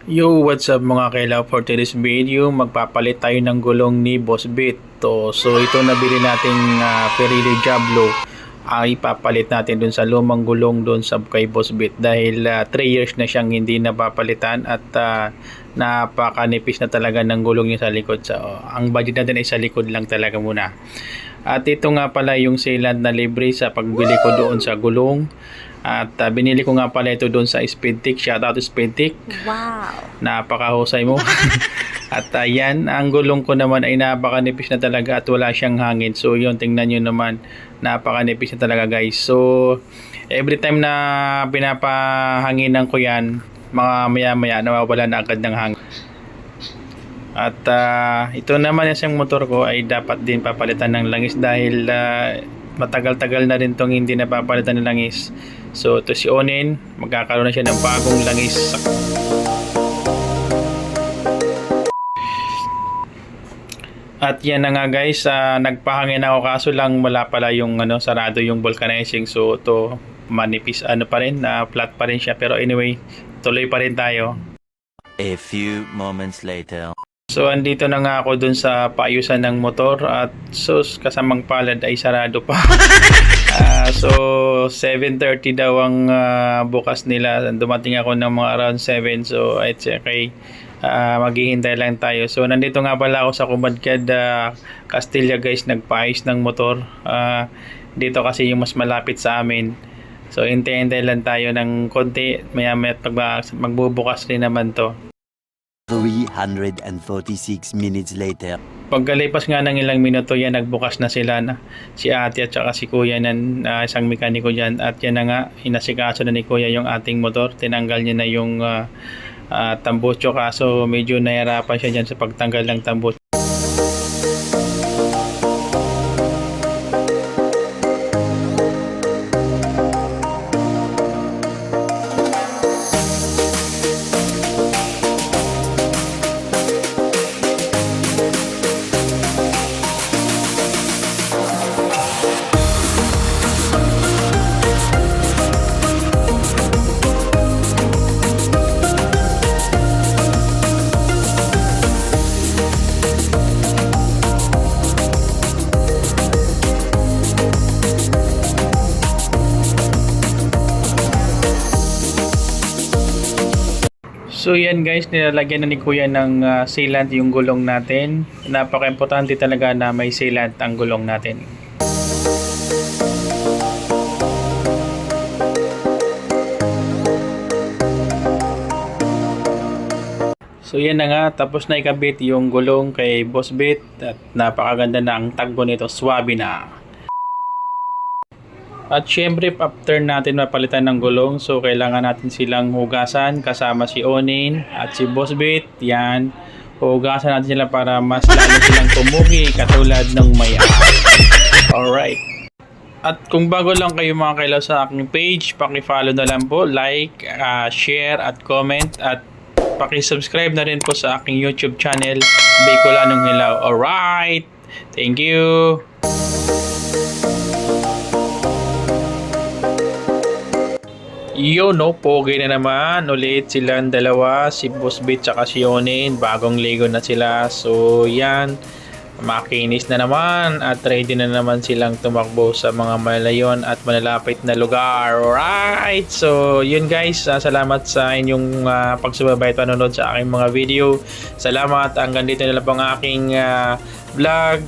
Yo, what's up mga kailaw? For today's video, magpapalit tayo ng gulong ni Boss Bit. So ito nabili nating Pirelli Diablo ay ipapalit natin dun sa lumang gulong dun sa kay Boss Bit dahil 3 years na siyang hindi napapalitan at napakanipis na talaga ng gulong niya sa likod. So ang budget natin ay sa likod lang talaga muna. At ito nga pala yung sealant na libre sa pagbili ko doon sa gulong. At binili ko nga pala ito doon sa Speedtech. Shout out to Speedtech. Wow! Napakahusay mo. At yan, ang gulong ko naman ay napakanipis na talaga at wala siyang hangin. So yun, tingnan nyo naman, napakanipis na talaga guys. So every time na pinapahanginan ko yan, mga maya-maya nawawala na agad ng hangin. At ito naman yung motor ko ay dapat din papalitan ng langis dahil matagal-tagal na rin tong hindi napapalitan ng langis. So ito si Onin, magkakaroon na siya ng bagong langis. At yan na nga guys, nagpahangin ako kaso lang wala pala yung sarado yung vulcanizing. So ito manipis pa rin, flat pa rin siya. Pero anyway, tuloy pa rin tayo. A few moments later. So andito na nga ako dun sa paayusan ng motor at kasamang palad ay sarado pa. So 7:30 daw ang bukas nila. Dumating ako ng mga around 7. So it's okay. Maghihintay lang tayo. So nandito nga pala ako sa Kumadkad, Castilla guys, nagpaayos ng motor. Dito kasi yung mas malapit sa amin. So hintay-hintay lang tayo ng konti. Maya-maya magbubukas rin naman to. 346 minutes later. Pagkalipas nga ng ilang minuto yan, nagbukas na sila na si ate at saka si kuya ng isang mekaniko dyan. At yan na nga, inasikaso na ni kuya yung ating motor. Tinanggal niya na yung tambutso, kaso medyo nahirapan siya dyan sa pagtanggal ng tambutso. So yan guys, nilalagyan na ni kuya ng sealant yung gulong natin. Napaka-importante talaga na may sealant ang gulong natin. So yan na nga, tapos na ikabit yung gulong kay Boss Bit at napakaganda na ang tagbo nito, swabe na. At syempre, after natin mapalitan ng gulong, so kailangan natin silang hugasan kasama si Onin at si Boss Bit. Yan, hugasan natin sila para mas lalo silang tumugi katulad ng may-ari. Alright. At kung bago lang kayo mga kailaw sa aking page, paki-follow na lang po, like, share at comment at paki-subscribe na rin po sa aking YouTube channel, Bicolanong Hilaw. Alright, thank you. Yo, pogi na naman ulit silang dalawa, si Boss Bit tsaka si Onin. Bagong ligo na sila. So yan, makinis na naman at ready na naman silang tumakbo sa mga malayon at malalapit na lugar. Alright, so yun guys, salamat sa inyong pagsubaybay at panonood sa aking mga video. Salamat, hanggang dito na lang po ang aking vlog.